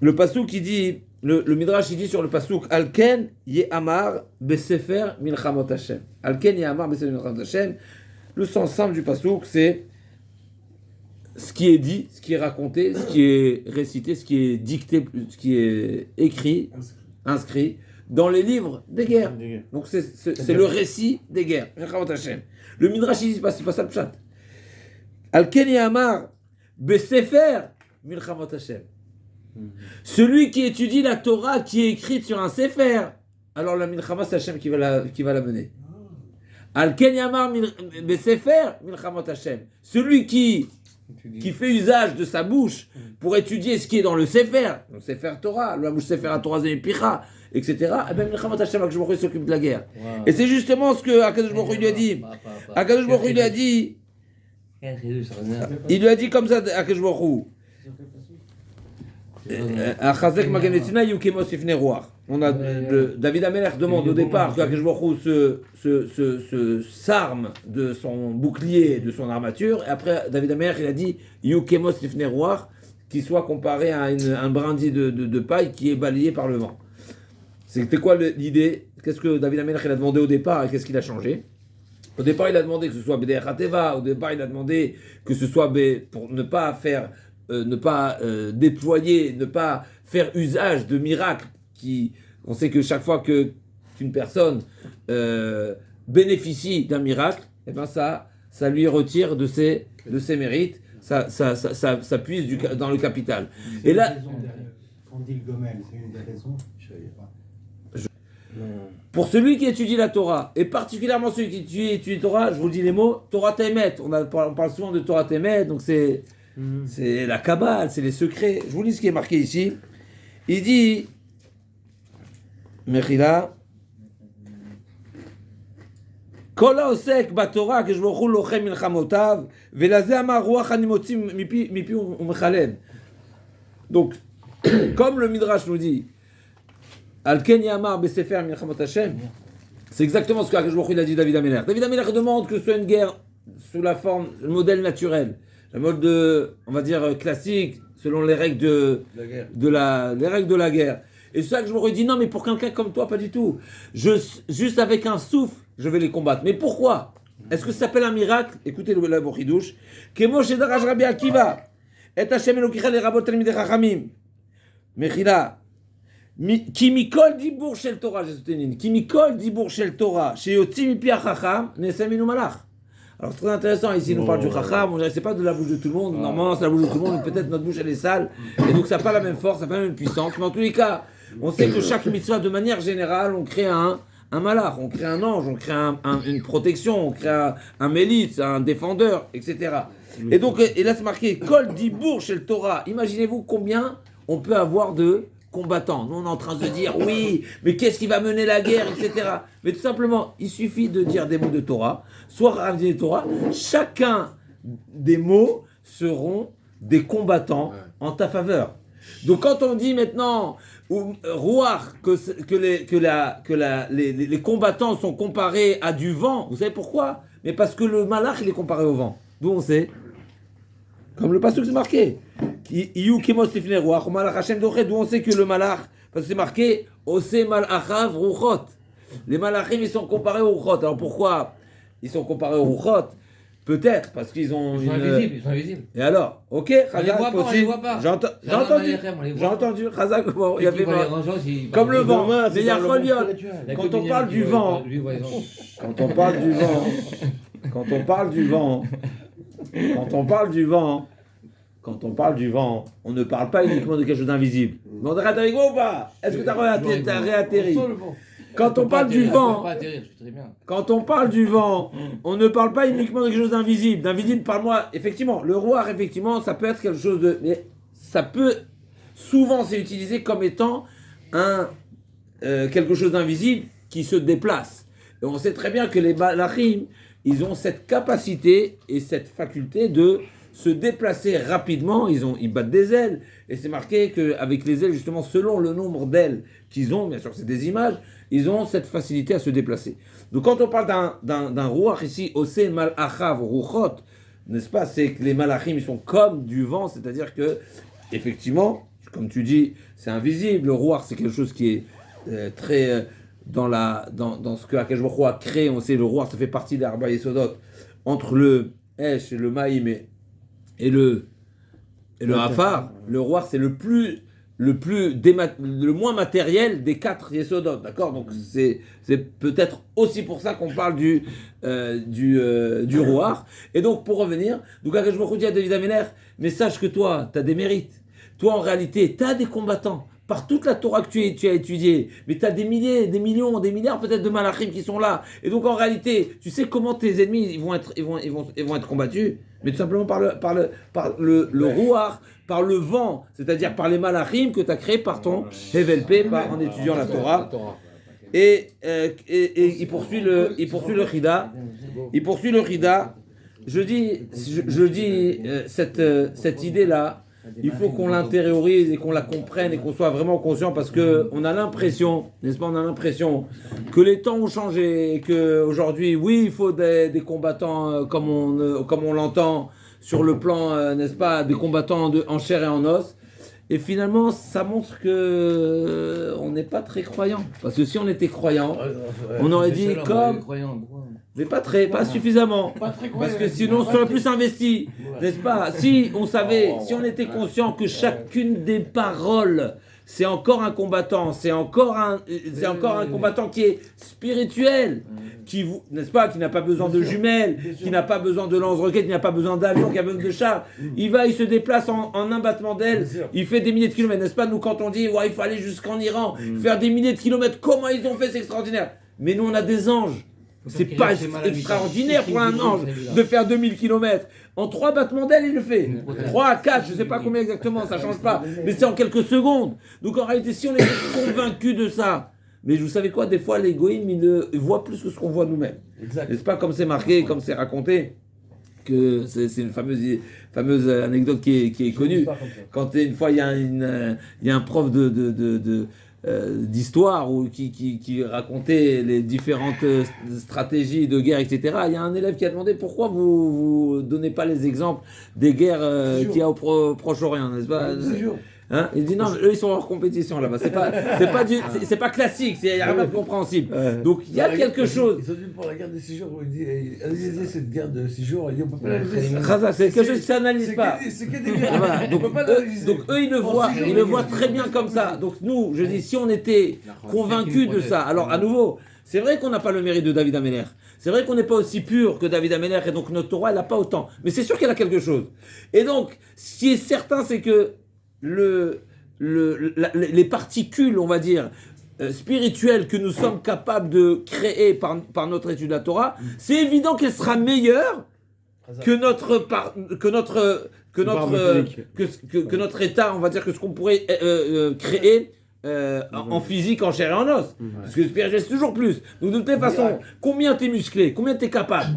Le Passouk il dit, le Midrash il dit sur le Passouk Alken Yehamar Besefer Milchamot Hashem. Alken Yehamar Besefer Milchamot Hashem. Le sens simple du Passouk c'est ce qui est dit, ce qui est raconté, ce qui est récité, ce qui est dicté, ce qui est écrit, inscrit dans les livres des guerres. Donc c'est le récit des guerres. Milchamot Hashem. Le Midrash il dit c'est pas ça le pshat. Alken Yehamar Besefer Milchamot Hashem. Celui qui étudie la Torah qui est écrite sur un Sefer, alors la Milchama c'est Hashem qui va la mener. Al-Ken Yamar Besefer Milchamot Hashem. Celui qui fait usage de sa bouche pour étudier ce qui est dans le Sefer, le Sefer Torah, le Mouche Sefer à Torah Picha, etc. Et bien Milchamot Hashem, Akadosh Baruch Hu s'occupe de la guerre. Wow. Et c'est justement ce que Akadosh Baruch Hu lui a dit. Akadosh Baruch Hu lui a dit. Il lui a dit comme ça à Akadosh Baruch Hu. On a David Amelech demande au départ que Akadosh Baruch Hu se s'arme de son bouclier, de son armature, et après David Amelech il a dit Yukemos Lifnei Ruach, qui soit comparé à un brindille de paille qui est balayé par le vent. C'était quoi l'idée? Qu'est-ce que David Amelech il a demandé au départ et qu'est-ce qu'il a changé? Au départ, il a demandé que ce soit B'derech Hateva. Au départ, il a demandé que ce soit pour ne pas faire, déployer, ne pas faire usage de miracles. On sait que chaque fois qu'une personne bénéficie d'un miracle, eh ben ça lui retire de ses mérites, ça puise dans le capital. Et là, on dit le gomel, c'est une des raisons. Je savais pas. Pour celui qui étudie la Torah, et particulièrement celui qui étudie la Torah, je vous dis les mots, Torah Temet, on parle souvent de Torah Temet, donc c'est la Kabbale, c'est les secrets. Je vous lis ce qui est marqué ici. Il dit, Mechila, Kol haosek batorah Akadosh Baruch Hu lochem milchamotav, velazeh amar ruach ani motzi mipi umechalem. Donc, comme le Midrash nous dit, Al-Ken Yamar Besefer Milchamot Hashem, c'est exactement ce qu'Akadosh Baruch Hu a dit David Amelech. David Amelech demande que ce soit une guerre sous la forme, le modèle naturel, le mode on va dire classique, selon les règles les règles de la guerre. Et c'est ça que je me dis non, mais pour quelqu'un comme toi, pas du tout. Juste avec un souffle, je vais les combattre. Mais pourquoi? Est-ce que ça s'appelle un miracle? Écoutez le Bochidouche. Kemo Shedaraj Rabbi Akiva, et Hashem Elokicha le Rabot Talmidei Chachamim. Mechila. Ki mikol dibour shel Torah, Ki mikol dibour shel Torah, sheyotzi mipi hachacham, nesaminu malach. Alors c'est très intéressant, ici il nous parle du chacham, c'est pas de la bouche de tout le monde, normalement c'est la bouche de tout le monde, peut-être notre bouche elle est sale, et donc ça n'a pas la même force, ça n'a pas la même puissance, mais en tous les cas, on sait que chaque mitzvah, de manière générale, on crée un malach, on crée un ange, on crée une protection, on crée un mélite, un défendeur, etc. Et donc, et là c'est marqué, kol dibour shel Torah, imaginez-vous combien on peut avoir de combattants. Nous, on est en train de se dire, oui, mais qu'est-ce qui va mener la guerre, etc. Mais tout simplement, il suffit de dire des mots de Torah, soit Rav dit Torah, chacun des mots seront des combattants en ta faveur. Donc quand on dit maintenant, Rouach, que les combattants sont comparés à du vent, vous savez pourquoi? Mais parce que le malach, il est comparé au vent. D'où on sait? Comme le pasuk c'est marqué. D'où on sait que le malach, parce que c'est marqué Ose malachav ruchot. Les malachim ils sont comparés aux ruchot. Alors pourquoi ils sont comparés aux ruchot? Peut-être parce qu'ils ont ils sont invisibles. Et alors, ok, on les voit pas, on les voit pas. J'ai entendu, Chazak, il y avait comme le vent, mais il y a Cholion. Quand on parle du vent, quand on parle du vent, on ne parle pas uniquement de quelque chose d'invisible. On arrête avec moi ou pas? Est-ce que tu as réatterri? Quand on parle du vent, quand on parle du vent, on ne parle pas uniquement de quelque chose d'invisible. D'invisible, parle-moi, effectivement, le roi, effectivement, ça peut être quelque chose de... Mais ça peut, souvent, c'est utilisé comme étant quelque chose d'invisible qui se déplace. Et on sait très bien que les malachim, ils ont cette capacité et cette faculté de se déplacer rapidement, ils battent des ailes, et c'est marqué qu'avec les ailes, justement, selon le nombre d'ailes qu'ils ont, bien sûr c'est des images, ils ont cette facilité à se déplacer. Donc quand on parle d'un rouach ici, Ose malachav ruchot, n'est-ce pas, c'est que les malachim, ils sont comme du vent, c'est-à-dire que, effectivement, comme tu dis, c'est invisible, le rouach c'est quelque chose qui est très... dans ce que Akadosh Baruch Hu a créé, on sait, le rouach, ça fait partie des Arba Yesodot, entre le Esh et le Maïm et le Hafar, le roi c'est le moins matériel des 4 Yesodot, d'accord? Donc c'est peut-être aussi pour ça qu'on parle du roi. Et donc pour revenir, donc Akadosh Baruch Hu dit à David Améler, mais sache que toi, tu as des mérites. Toi en réalité, tu as des combattants. Par toute la Torah que tu as étudiée, mais tu as des milliers, des millions, des milliards peut-être de malachim qui sont là. Et donc en réalité, tu sais comment tes ennemis ils vont être combattus, mais tout simplement par le rouar, par le vent, c'est-à-dire par les malachim que tu as créés par ton Hevelpé, en étudiant la Torah. Et il poursuit le Chida. Il poursuit le Chida. Je dis cette idée-là. Il faut qu'on l'intériorise et qu'on la comprenne et qu'on soit vraiment conscient parce qu'on a l'impression, n'est-ce pas, on a l'impression que les temps ont changé et qu'aujourd'hui, oui, il faut des combattants comme on l'entend sur le plan, n'est-ce pas, des combattants en chair et en os. Et finalement, ça montre que on n'est pas très croyant. Parce que si on était croyant, on aurait dit comme... Mais pas suffisamment. Parce que sinon, on serait plus investi. N'est-ce pas? Si on savait, si on était conscient que chacune des paroles, c'est encore un combattant, c'est encore un combattant qui est spirituel, n'est-ce pas, qui n'a pas besoin de jumelles, qui n'a pas besoin de lance-roquettes, qui n'a pas besoin d'avion, qui n'a pas besoin de chars. Il se déplace en un battement d'aile, il fait des milliers de kilomètres, n'est-ce pas? Nous, quand on dit, ouais, il faut aller jusqu'en Iran, faire des milliers de kilomètres, comment ils ont fait, c'est extraordinaire. Mais nous, on a des anges. C'est pas extraordinaire pour un ange de faire 2000 km. En 3 battements d'aile, il le fait. 3 à 4, je ne sais pas combien exactement, ça ne change pas. Mais c'est en quelques secondes. Donc en réalité, si on est convaincu de ça, mais vous savez quoi, des fois, l'égoïsme, il voit plus que ce qu'on voit nous-mêmes. N'est-ce pas, comme c'est marqué, comme c'est raconté, que c'est une fameuse anecdote qui est connue. Quand une fois, il y a un prof d'histoire ou qui racontait les différentes stratégies de guerre, etc. Il y a un élève qui a demandé pourquoi vous donnez pas les exemples des guerres qu'il y a au Proche-Orient, n'est-ce pas? Hein? Il dit non, eux ils sont hors compétition là-bas. C'est pas classique, il n'y a rien de compréhensible. Donc il y a quelque chose. Ils sont venus pour la guerre de 6 jours où il dit analysez cette guerre de 6 jours, il dit on peut pas l'analyser. C'est quelque chose qui s'analyse pas. C'est que des guerres. Donc eux ils le voient très bien comme ça. Donc nous, je dis, si on était convaincus de ça, alors à nouveau, c'est vrai qu'on n'a pas le mérite de David Améler. C'est vrai qu'on n'est pas aussi pur que David Améler et donc notre Torah elle n'a pas autant. Mais c'est sûr qu'elle a quelque chose. Et donc, ce qui est certain, c'est que les particules, on va dire, spirituelles que nous sommes capables de créer par notre étude de la Torah, c'est évident qu'elle sera meilleure que notre état, on va dire, que ce qu'on pourrait créer en physique, en chair et en os. Parce que le spirituel, c'est toujours plus. Donc, de toute façon, combien tu es musclé, combien tu es capable,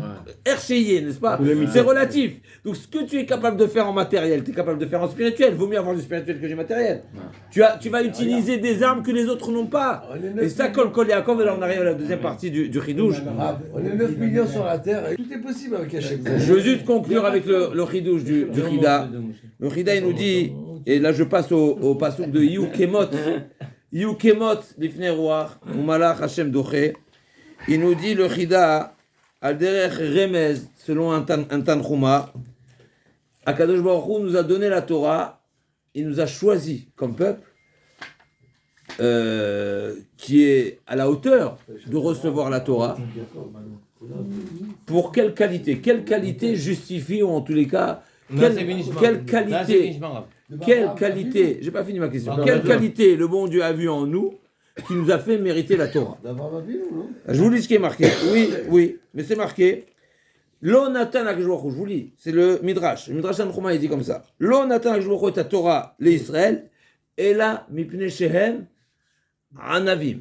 herchéier, n'est-ce pas? C'est relatif. Donc, ce que tu es capable de faire en matériel, tu es capable de faire en spirituel. Vaut mieux avoir du spirituel que du matériel. Tu vas utiliser des armes que les autres n'ont pas. Et ça, Kol Yaakov, et là, on arrive à la deuxième partie du Chidouche. On est 9 millions sur la terre et tout est possible avec Hachem. Je veux juste conclure avec le Chidouche du Chida. Le Chida, il nous dit, et là, je passe au passouk de Yukemot. Yukemot lifnei ruach umalach Hashem doché. Il nous dit le Chida al derech remez selon un Tanchuma. Akadosh Baruch Hu nous a donné la Torah, il nous a choisi comme peuple qui est à la hauteur de recevoir la Torah. Pour quelle qualité? Quelle qualité justifie, ou en tous les cas, quelle qualité? Quelle qualité, j'ai pas fini ma question, quelle qualité le bon Dieu a vu en nous qui nous a fait mériter la Torah. D'avoir ma vie ou non? Je vous lis ce qui est marqué. Oui, mais c'est marqué. Lo natan akshbochu, je vous lis, c'est le Midrash. Le Midrash Tanchuma, il dit comme ça. Lo natan akshbochu et Torah l'Israël, et là, mipnei shehem anavim.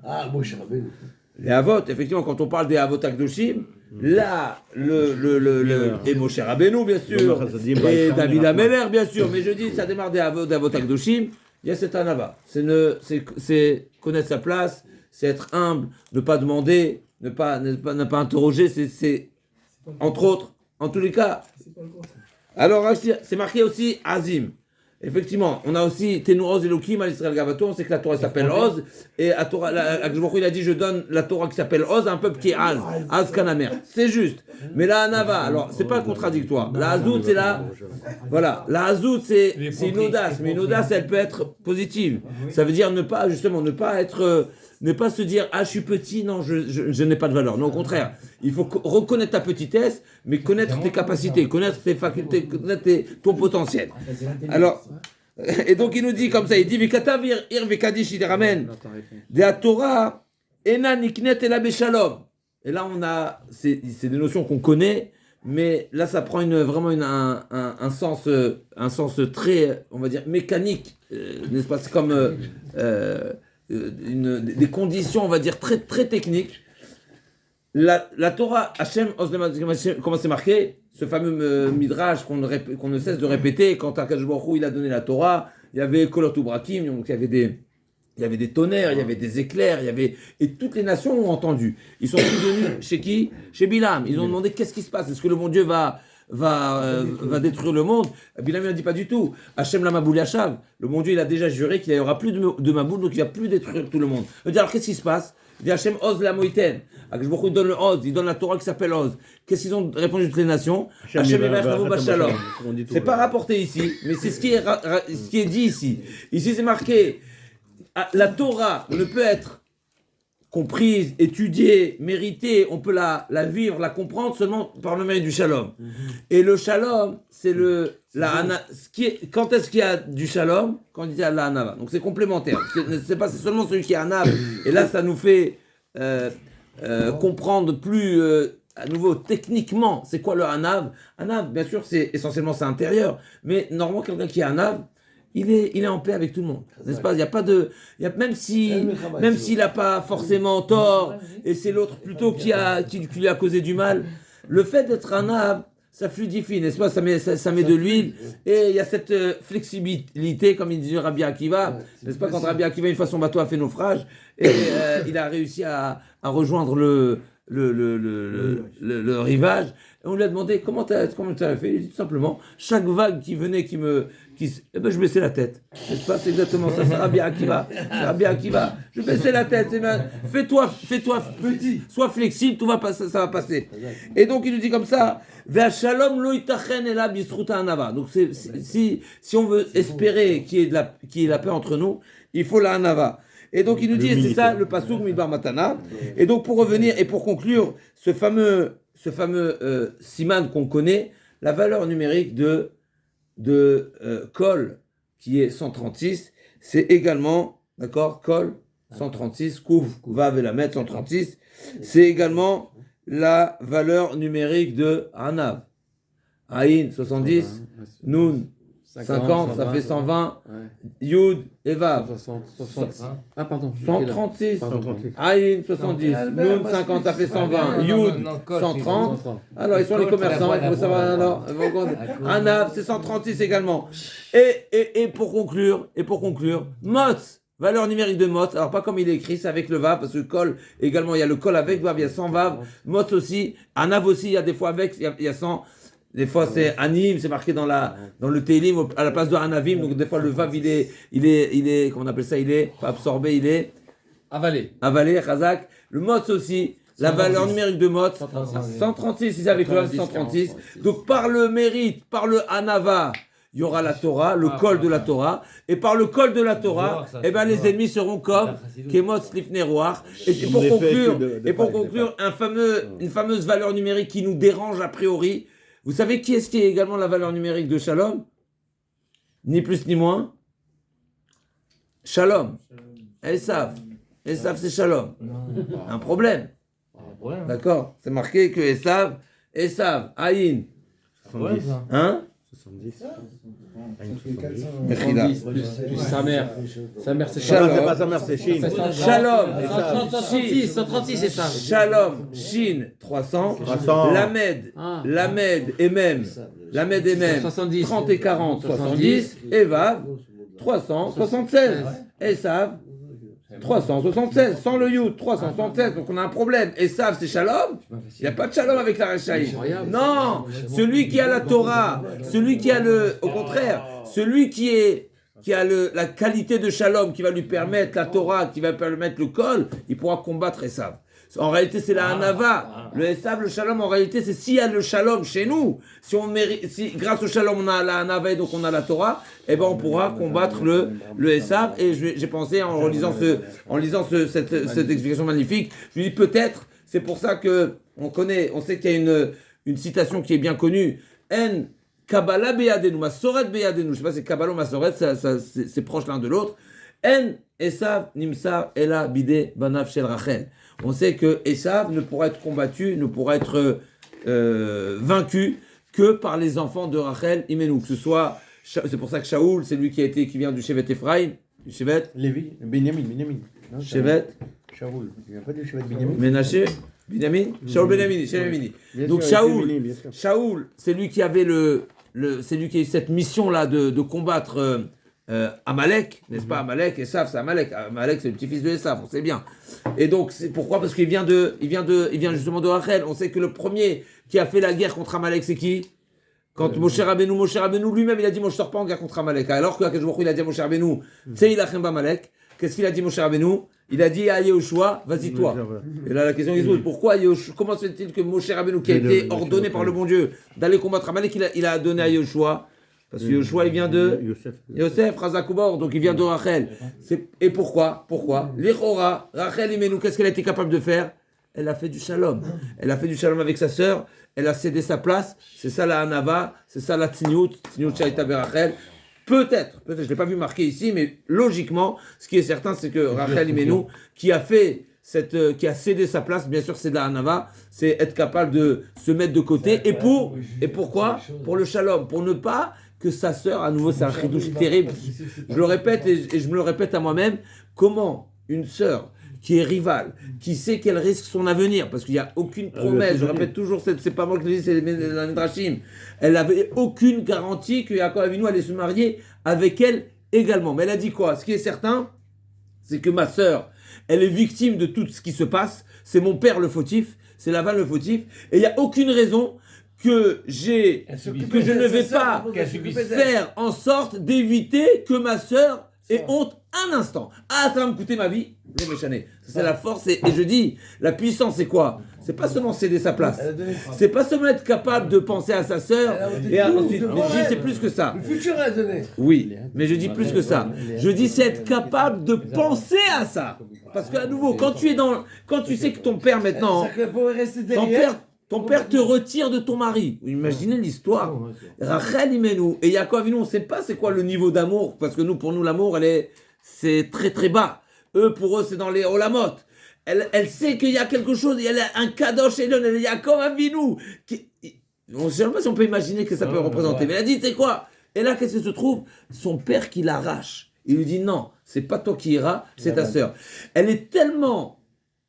Ah, Moshe Rabbeinu. Les Avot, effectivement, quand on parle des Avot Akdoshim, là, et Moshe Rabbeinu, bien sûr, et David Ameller, bien sûr, mais je dis, ça démarre des Avot Akdoshim, il y a cet anava. C'est connaître sa place, c'est être humble, ne pas demander, ne pas interroger, c'est entre autres, en tous les cas. Alors, c'est marqué aussi Azim. Effectivement, on a aussi Tenouroz Elohim à l'Israël Gavato, on sait que la Torah s'appelle Oz, et à Torah, il a dit je donne la Torah qui s'appelle Oz à un peuple qui est Az Kanamer. C'est juste. Mais la Hanava, alors c'est pas contradictoire. La Hazout, c'est voilà, la Hazout, c'est une audace, mais une audace, elle peut être positive. Ça veut dire ne pas se dire je suis petit, non, je n'ai pas de valeur. Non, au contraire, il faut reconnaître ta petitesse, mais connaître tes capacités, connaître tes facultés, connaître ton potentiel. Alors, et donc il nous dit comme ça, il dit Vikatavir ir vekadish, il ramène de la Torah ena niknet ela beshalom. Et là on a, c'est des notions qu'on connaît, mais là ça prend vraiment un sens très, on va dire mécanique, n'est-ce pas? C'est comme des conditions, on va dire, très, très techniques. La Torah, Hachem, comment c'est marqué? Ce fameux midrash qu'on ne cesse de répéter, quand Akadosh Baruch Hu, il a donné la Torah, il y avait Kolot Ubrakim, donc il y avait des tonnerres, il y avait des éclairs, et toutes les nations ont entendu. Ils sont tous venus chez qui? Chez Bilam. Ils ont demandé qu'est-ce qui se passe? Est-ce que le bon Dieu va détruire le monde? Bilam il a dit pas du tout. Hachem la Maboul Yachav. Le bon Dieu il a déjà juré qu'il n'y aura plus de Maboul, donc il va plus détruire tout le monde. Il dit alors qu'est-ce qui se passe? Il dit Hachem Oz la Moïten. Akadosh Baruch Hu donne le Oz, il donne la Torah qui s'appelle Oz. Qu'est-ce qu'ils ont répondu toutes les nations? Hachem Yevach Bashalom. C'est pas rapporté ici, mais c'est ce qui est dit ici. Ici c'est marqué la Torah ne peut être comprise, étudiée, méritée, on peut la vivre, la comprendre seulement par le mérite du shalom. Et le shalom, c'est quand est-ce qu'il y a du shalom? Quand il y a la hanava. Donc c'est complémentaire. C'est seulement celui qui est hanav. Et là, ça nous fait comprendre plus à nouveau techniquement c'est quoi le hanav. Hanav, bien sûr, c'est intérieur. Mais normalement, quelqu'un qui est hanav, il est en paix avec tout le monde, n'est-ce pas? Il y a pas de, même s'il n'a pas forcément tort, et c'est l'autre plutôt qui lui a causé du mal. Le fait d'être un âme, ça fluidifie, n'est-ce pas? Ça met de l'huile, et il y a cette flexibilité, comme il disait Rabbi Akiva, n'est-ce pas? Quand Rabbi Akiva, une fois son bateau a fait naufrage, et il a réussi à rejoindre le rivage, et on lui a demandé comment tu as fait. Il dit tout simplement, chaque vague qui venait, je baissais la tête. N'est-ce pas? C'est exactement ça. C'est Rabbi Akiva. Je baissais la tête. Fais-toi petit. Sois flexible, tout va passer, ça va passer. Et donc il nous dit comme ça, Ve'ashalom lo itachen ela bisruta hanava. Donc si on veut espérer qu'il y ait la paix entre nous, il faut la hanava. Et donc il nous dit, et c'est ça le pasuk midbar matana. Et donc pour revenir et pour conclure ce fameux siman qu'on connaît, la valeur numérique de Kol qui est 136, c'est également, d'accord, Kol 136, Kouf, Vav et Lamet 136, c'est également la valeur numérique de Hanav. Aïn 70, Nun 50, ça fait 120, Yud et Vav 136, Aïn 70, Nun 50, ça fait 120, Yud 130. Alors ils sont les commerçants, il faut savoir. Alors, Hanav c'est 136 également. Et pour conclure, Motz, valeur numérique de Motz, alors pas comme il est écrit, c'est avec le Vav, parce que Kol également, il y a le Kol avec Vav, il y a 100 Vav, Motz aussi, Hanav aussi, il y a des fois avec, il y a 100. Des fois c'est Anim, c'est marqué dans le Télim à la place de Hanavim, donc des fois le Vav il est comment on appelle ça, il est pas absorbé, il est avalé, Chazak. Le Motz aussi, la valeur numérique de Motz 136, c'est avec le Vav 136. Donc par le mérite, par le Hanava, il y aura la Torah, le col de la Torah, et par le col de la Torah, les ennemis seront comme Kemotz Lifnei Roach. Et pour conclure, une fameuse valeur numérique qui nous dérange a priori. Vous savez qui est également la valeur numérique de Shalom? Ni plus ni moins. Shalom. Esav. Esav, c'est Shalom. Un problème. D'accord? C'est marqué que Esav, Aïn. 70. Hein? 70. Mechila. Plus sa mère. Sa mère, c'est Shalom. C'est pas sa mère, c'est Chine. Shalom. 136, c'est ça. Shalom, Shin, 300. 300. Lamed et même. 70. 30 et 40, 70. Et Vav, 376. Esav, 376. Sans le Yud, 376. Donc on a un problème. Esav, c'est Shalom. Il n'y a pas de Shalom avec la Rechaïm. Non, celui qui a la Torah, celui qui a au contraire, celui qui a la qualité de Shalom, qui va lui permettre la Torah, qui va lui permettre le Kol, il pourra combattre Esav. En réalité, c'est la Hanava. Le Esav, le Shalom, en réalité, c'est s'il y a le Shalom chez nous, si grâce au Shalom, on a la Hanava et donc on a la Torah, eh ben on pourra combattre le Esav. Et j'ai pensé, en lisant cette explication magnifique, je me dis peut-être, c'est pour ça que on sait qu'il y a une citation qui est bien connue. En Kabbalah Beyadenu, Masoret Beyadenu. Je ne sais pas si c'est Kabbalah ou Masoret, c'est proche l'un de l'autre. En Esav Nimsar Ela Bide Banav Shel Rachel. On sait que Esav ne pourra être combattu, ne pourra être vaincu que par les enfants de Rachel Imenu. Que ce soit, c'est pour ça que Shaoul, c'est lui qui vient du Shevet Ephraim, du Shevet Lévi, Benjamin. Shevet Shaoul. Il n'y a pas du Shevet Benjamin. Menaché, Binyamin, Shaoul Benyamin. Donc Shaoul, c'est lui qui avait c'est lui qui a eu cette mission là de combattre Amalek, n'est-ce pas? Amalek, Esav, c'est Amalek. Amalek, c'est le petit-fils de Esav, on sait bien. Et donc, c'est pourquoi? Parce qu'il vient justement de Rachel. On sait que le premier qui a fait la guerre contre Amalek, c'est qui? Quand Moshe Rabbeinu lui-même, il a dit, moi je sors pas en guerre contre Amalek. Alors que Akadosh Baruch Hu, il a dit à Moshe Rabbeinu, Tsei lachem b'Amalek. Qu'est-ce qu'il a dit Moshe Rabbeinu? Il a dit à Yehoshua, vas-y toi. Et là, la question est posée, pourquoi comment se fait-il que Moshe Rabbeinu, qui a été ordonné par le bon Dieu d'aller combattre Amalek, il a donné à Yehoshua? Parce que Yehoshua, il vient de Yosef, Razakubor, donc il vient de Rachel. Et pourquoi? L'Echora, Rachel Imenu, qu'est-ce qu'elle a été capable de faire? Elle a fait du shalom. Elle a fait du shalom avec sa sœur, elle a cédé sa place, c'est ça la Hanava, c'est ça la Tzniut Shaita Berachel. Peut-être, je ne l'ai pas vu marqué ici, mais logiquement, ce qui est certain, c'est que Rachel Imenu, qui a cédé sa place, bien sûr, c'est de la Hanava, c'est être capable de se mettre de côté. Et pourquoi? Pour le shalom, pour ne pas que sa sœur, à nouveau, c'est un chidouche terrible. Je le répète et je me le répète à moi-même. Comment une sœur qui est rivale, qui sait qu'elle risque son avenir, parce qu'il n'y a aucune promesse, je répète toujours, c'est pas moi qui le dis, c'est la Midrashim, elle n'avait aucune garantie que Yaakov Avinu allait se marier avec elle également. Mais elle a dit quoi? Ce qui est certain, c'est que ma sœur, elle est victime de tout ce qui se passe, c'est mon père le fautif, c'est Lavan le fautif, et il n'y a aucune raison que je ne vais pas faire en sorte d'éviter que ma sœur ait honte un instant. Ah, ça va me coûter ma vie. C'est la force. Et je dis, la puissance, c'est quoi? C'est pas seulement céder sa place. C'est pas seulement être capable de penser à sa sœur. Et ensuite, je dis, c'est plus que ça. Le futur a donné. Oui, mais je dis plus que ça. Je dis, c'est être capable de penser à ça. Parce qu'à nouveau, quand tu sais que ton père maintenant, ton père te retire de ton mari. Imaginez l'histoire. Rachel Imenu et Yaakov Avinu, on ne sait pas c'est quoi le niveau d'amour, parce que pour nous, l'amour, c'est très très bas. Pour eux, c'est dans les Olamot. Elle sait qu'il y a quelque chose, il y a un Kadosh Elyon, il y a Yaakov Avinu. On ne sait pas si on peut imaginer que ça peut représenter. Mais elle a dit, c'est quoi? Et là, qu'est-ce que se trouve? Son père qui l'arrache. Il lui dit, non, c'est pas toi qui iras, c'est ta sœur. Elle est tellement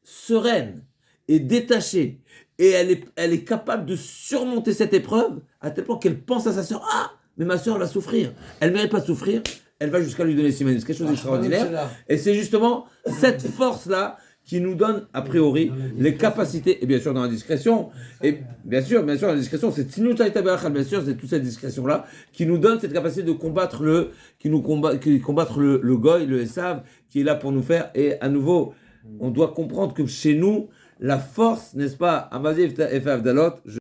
sereine et détachée, et elle est capable de surmonter cette épreuve, à tel point qu'elle pense à sa sœur, ah, mais ma sœur va souffrir. Elle ne mérite pas de souffrir, elle va jusqu'à lui donner Simanus. C'est quelque chose d'extraordinaire. Et c'est justement cette force-là qui nous donne, a priori, les capacités, et bien sûr dans la discrétion, et bien sûr, dans la discrétion, c'est Tzniut Shaita Berachel, bien sûr, c'est toute cette discrétion-là, qui nous donne cette capacité de combattre le Goy, le Esav, qui est là pour nous faire, et à nouveau, on doit comprendre que chez nous, la force, n'est-ce pas, Amaziv et Avdalot,